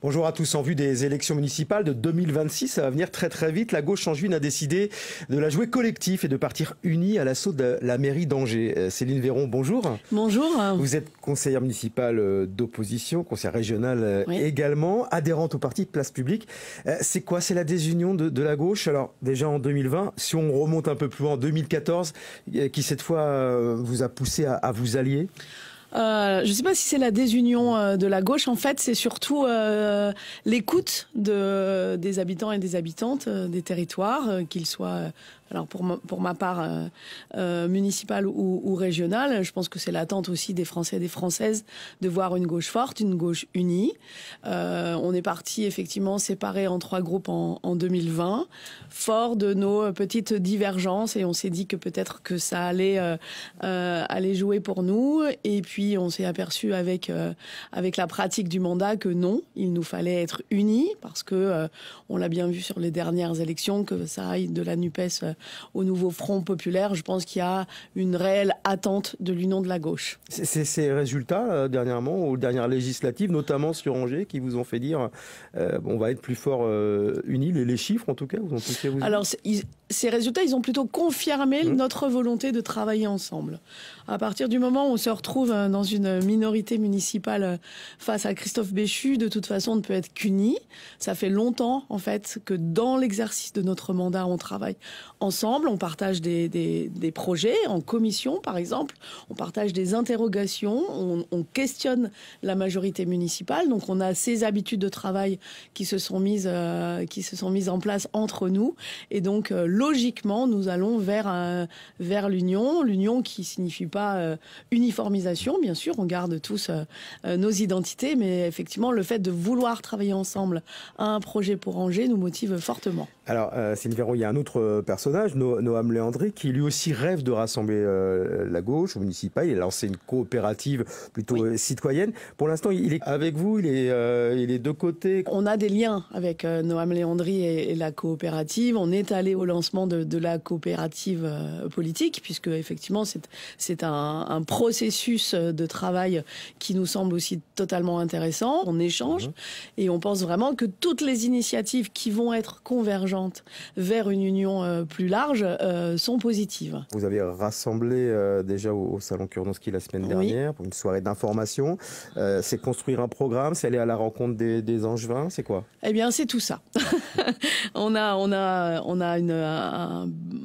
Bonjour à tous. En vue des élections municipales de 2026, ça va venir très très vite. La gauche angevine a décidé de la jouer collectif et de partir unie à l'assaut de la mairie d'Angers. Céline Véron, bonjour. Bonjour. Vous êtes conseillère municipale d'opposition, conseillère régionale également, adhérente au parti Place Publique. C'est quoi? C'est la désunion de la gauche. Alors déjà en 2020, si on remonte un peu plus loin, en 2014, qui cette fois vous a poussé à vous allier? Je ne sais pas si c'est la désunion de la gauche. En fait, c'est surtout l'écoute des habitants et des habitantes des territoires, qu'ils soient, alors pour ma part, municipale ou régionale. Je pense que c'est l'attente aussi des Français et des Françaises de voir une gauche forte, une gauche unie. On est parti effectivement séparés en 3 groupes en 2020, fort de nos petites divergences, et on s'est dit que peut-être que ça allait jouer pour nous. Et puis on s'est aperçu avec la pratique du mandat que non, il nous fallait être unis, parce que on l'a bien vu sur les dernières élections, que ça aille de la NUPES au nouveau Front populaire. Je pense qu'il y a une réelle attente de l'union de la gauche. C'est ces résultats dernièrement, aux dernières législatives, notamment sur Angers, qui vous ont fait dire on va être plus fort unis, les chiffres en tout cas, vous ont poussé à vous... Alors ces résultats, ils ont plutôt confirmé notre volonté de travailler ensemble. À partir du moment où on se retrouve dans une minorité municipale face à Christophe Béchu, de toute façon, on ne peut être qu'unis. Ça fait longtemps, en fait, que dans l'exercice de notre mandat, on travaille ensemble. On partage des projets en commission, par exemple. On partage des interrogations. On questionne la majorité municipale. Donc, on a ces habitudes de travail qui se sont mises en place entre nous. Et donc, logiquement, nous allons vers l'union qui signifie pas uniformisation, bien sûr, on garde tous nos identités, mais effectivement, le fait de vouloir travailler ensemble à un projet pour Angers nous motive fortement. Alors, Céline Véron, il y a un autre personnage, Noam Léandri, qui lui aussi rêve de rassembler la gauche au municipal. Il a lancé une coopérative plutôt citoyenne. Pour l'instant, il est avec vous, il est de côté. On a des liens avec Noam Léandri et la coopérative. On est allé au lancement de la coopérative politique, puisque effectivement, c'est un processus de travail qui nous semble aussi totalement intéressant. On échange et on pense vraiment que toutes les initiatives qui vont être convergentes vers une union plus large sont positives. Vous avez rassemblé déjà au Salon Kurnowski la semaine dernière pour une soirée d'information. C'est construire un programme, c'est aller à la rencontre des Angevins, c'est quoi? Eh bien, c'est tout ça. on a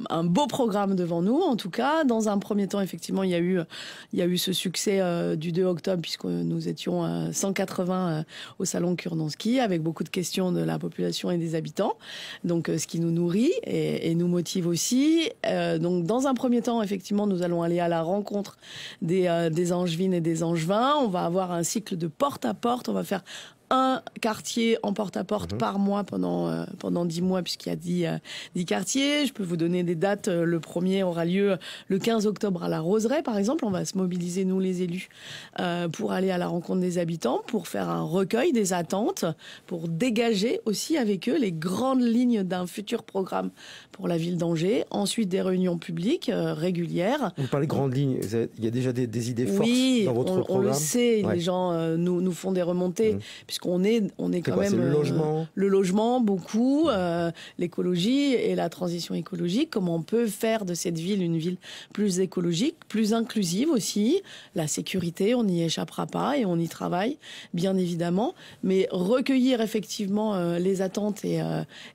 un beau programme devant nous, en tout cas. Dans un premier temps, effectivement, il y a eu ce succès du 2 octobre, puisque nous étions 180 au Salon Kurnowski, avec beaucoup de questions de la population et des habitants. Donc, ce qui nous nourrit et nous motive aussi. Donc, dans un premier temps, effectivement, nous allons aller à la rencontre des Angevines et des Angevins. On va avoir un cycle de porte-à-porte. On va faire un quartier en porte-à-porte par mois pendant 10 mois, puisqu'il y a 10 quartiers. Je peux vous donner des dates. Le premier aura lieu le 15 octobre à la Roseraie, par exemple. On va se mobiliser, nous les élus, pour aller à la rencontre des habitants, pour faire un recueil des attentes, pour dégager aussi avec eux les grandes lignes d'un futur programme pour la ville d'Angers. Ensuite, des réunions publiques régulières. Vous parlez de grandes lignes. Il y a déjà des idées fortes dans votre programme? On le sait. Les gens nous font des remontées, puisqu'on est quand même le logement beaucoup, l'écologie et la transition écologique. Comment on peut faire de cette ville une ville plus écologique, plus inclusive aussi. La sécurité, on n'y échappera pas et on y travaille bien évidemment. Mais recueillir effectivement les attentes et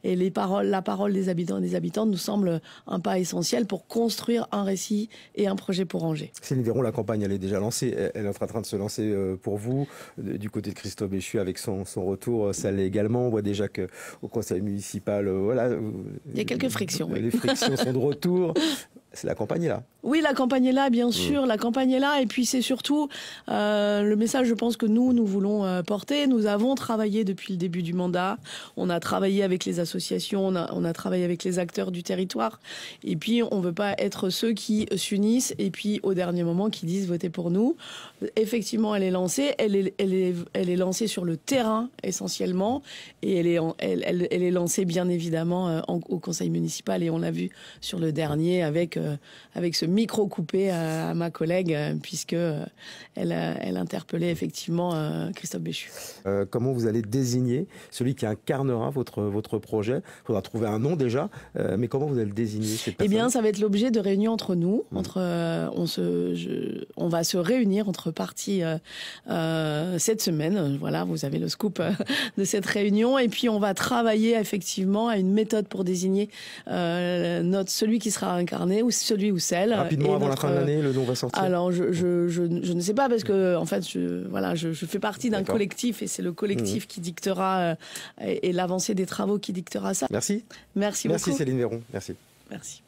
la parole des habitants et des habitantes nous semble un pas essentiel pour construire un récit et un projet pour Angers. Céline Véron, la campagne elle est déjà lancée, elle est en train de se lancer pour vous du côté de Christophe Béchu avec son retour, ça l'est également. On voit déjà qu'au conseil municipal, il y a quelques frictions. Les frictions sont de retour. La campagne est là. Oui, la campagne est là, bien sûr. La campagne est là. Et puis, c'est surtout le message, je pense, que nous voulons porter. Nous avons travaillé depuis le début du mandat. On a travaillé avec les associations, on a travaillé avec les acteurs du territoire. Et puis, on ne veut pas être ceux qui s'unissent et puis, au dernier moment, qui disent « votez pour nous ». Effectivement, elle est lancée. Elle est lancée sur le le terrain essentiellement, et elle est lancée bien évidemment au conseil municipal, et on l'a vu sur le dernier avec ce micro coupé à ma collègue, puisque elle interpellait effectivement Christophe Béchu. Comment vous allez désigner celui qui incarnera votre projet? Il faudra trouver un nom déjà, mais comment vous allez le désigner, cette personne? Eh bien, ça va être l'objet de réunions entre nous. On va se réunir entre partis cette semaine. Voilà, vous avez le scoop de cette réunion. Et puis, on va travailler effectivement à une méthode pour désigner celui qui sera incarné, ou celui ou celle. Rapidement, avant la fin de l'année, le nom va sortir? Alors, je ne sais pas, parce que en fait, je fais partie d'un collectif, et c'est le collectif qui dictera et l'avancée des travaux qui dictera ça. Merci. Merci beaucoup. Merci Céline Véron. Merci. Merci.